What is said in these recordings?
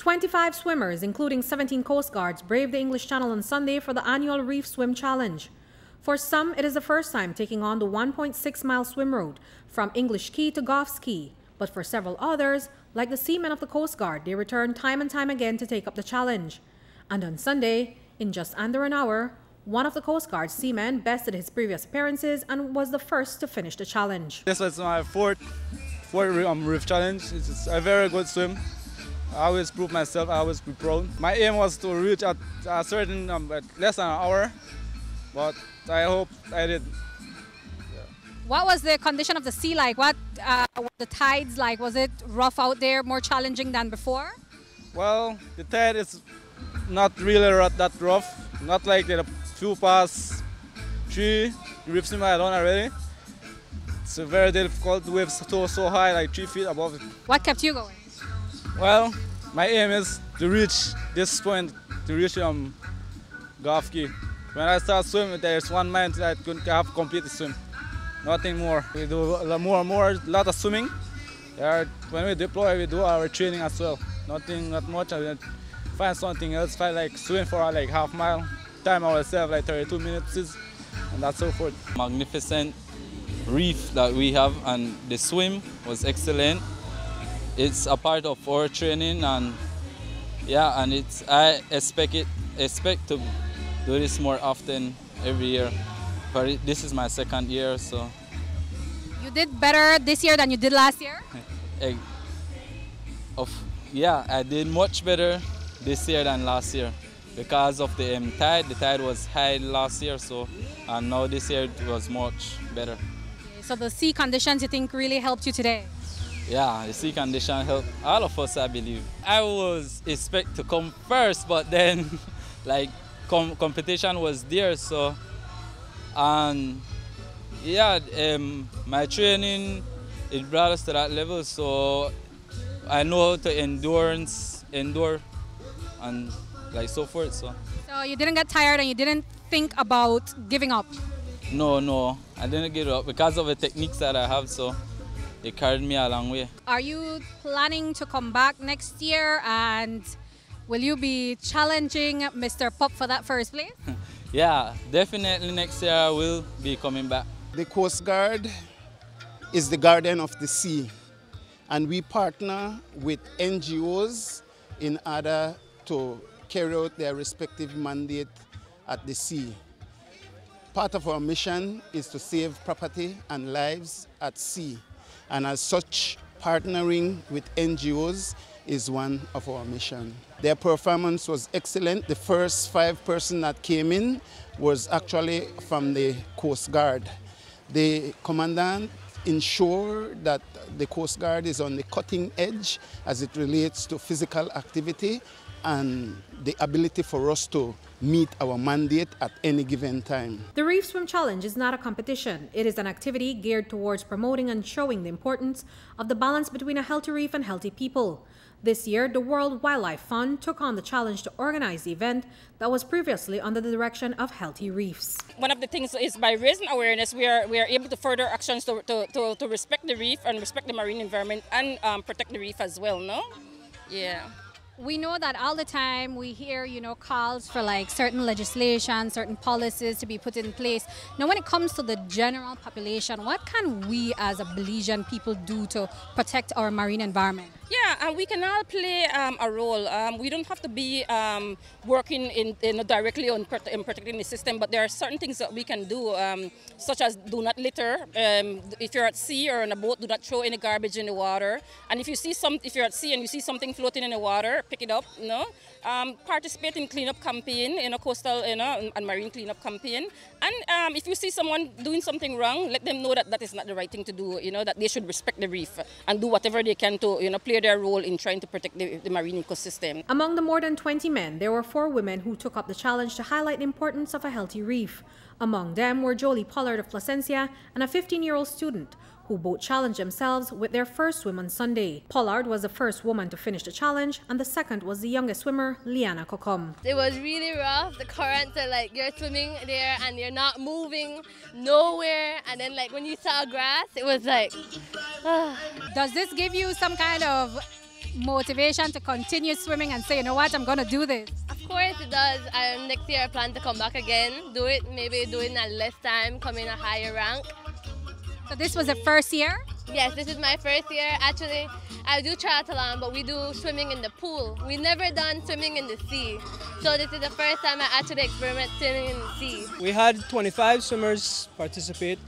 25 swimmers, including 17 Coast Guards, braved the English Channel on Sunday for the annual Reef Swim Challenge. For some, it is the first time taking on the 1.6-mile swim route from English Caye to Goff's Caye. But for several others, like the seamen of the Coast Guard, they return time and time again to take up the challenge. And on Sunday, in just under an hour, one of the Coast Guard seamen bested his previous appearances and was the first to finish the challenge. This was my fourth reef challenge. It's a very good swim. I always prove myself, I always be proud. My aim was to reach at a certain less than an hour, but I hope I did. Yeah. What was the condition of the sea like? What were the tides like? Was it rough out there, more challenging than before? Well, the tide is not really that rough, not like the few past 3 reef swim I done already. It's a very difficult. The waves so high, like 3 feet above it. What kept you going? Well, my aim is to reach this point, to reach Goff Caye. When I start swimming, there's 1 mile that I could have complete the swim. Nothing more. We do a lot of swimming. When we deploy, we do our training as well. Not much. I find something else, like swim for like half mile, time ourselves like 32 minutes, and that's so forth. Magnificent reef that we have, and the swim was excellent. It's a part of our training, and yeah, and I expect to do this more often every year. But this is my 2nd year, so. You did better this year than you did last year? Yeah, I did much better this year than last year because of the tide. The tide was high last year, so, and now this year it was much better. Okay, so the sea conditions you think really helped you today? Yeah, the sea condition helped all of us, I believe. I was expect to come first, but then like competition was there, so, and yeah, my training, it brought us to that level, so I know how to endure and like so forth. So you didn't get tired and you didn't think about giving up? No, I didn't give up because of the techniques that I have, so it carried me a long way. Are you planning to come back next year, and will you be challenging Mr. Pup for that first place? Yeah, definitely next year I will be coming back. The Coast Guard is the guardian of the sea, and we partner with NGOs in order to carry out their respective mandate at the sea. Part of our mission is to save property and lives at sea, and as such, partnering with NGOs is one of our mission. Their performance was excellent. The first 5 persons that came in was actually from the Coast Guard. The commandant ensured that the Coast Guard is on the cutting edge as it relates to physical activity and the ability for us to meet our mandate at any given time. The Reef Swim Challenge is not a competition. It is an activity geared towards promoting and showing the importance of the balance between a healthy reef and healthy people. This year, the World Wildlife Fund took on the challenge to organize the event that was previously under the direction of Healthy Reefs. One of the things is by raising awareness, we are able to further actions to respect the reef and respect the marine environment and protect the reef as well, no? Yeah. We know that all the time we hear, calls for like certain legislation, certain policies to be put in place. Now, when it comes to the general population, what can we as a Belizean people do to protect our marine environment? Yeah, we can all play a role. We don't have to be working directly on protecting the system, but there are certain things that we can do, such as do not litter. If you're at sea or on a boat, do not throw any garbage in the water. And if you're at sea and you see something floating in the water, pick it up. Participate in cleanup campaign, coastal, and marine cleanup campaign. And if you see someone doing something wrong, let them know that that is not the right thing to do. That they should respect the reef and do whatever they can to, play their role in trying to protect the marine ecosystem. Among the more than 20 men, there were 4 women who took up the challenge to highlight the importance of a healthy reef. Among them were Jolie Pollard of Placencia and a 15-year-old student who both challenged themselves with their first swim on Sunday. Pollard was the first woman to finish the challenge, and the second was the youngest swimmer, Liana Kokom. It was really rough. The currents are like you're swimming there and you're not moving nowhere, and then when you saw grass, it was like Does this give you some kind of motivation to continue swimming and say, you know what, I'm going to do this? Of course it does. Next year I plan to come back again, maybe do it in a less time, come in a higher rank. So this was the first year? Yes, this is my first year. Actually, I do triathlon, but we do swimming in the pool. We never done swimming in the sea. So this is the first time I actually experiment swimming in the sea. We had 25 swimmers participate,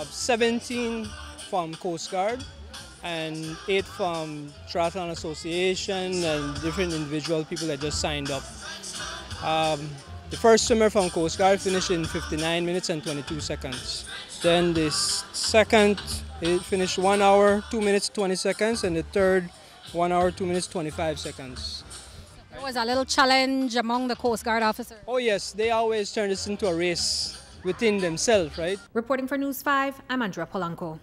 17 from Coast Guard and 8 from Triathlon Association and different individual people that just signed up. The first swimmer from Coast Guard finished in 59 minutes and 22 seconds. Then the second, it finished 1 hour, 2 minutes, 20 seconds, and the third, 1 hour, 2 minutes, 25 seconds. There was a little challenge among the Coast Guard officers. Oh yes, they always turn this into a race within themselves, right? Reporting for News 5, I'm Andrea Polanco.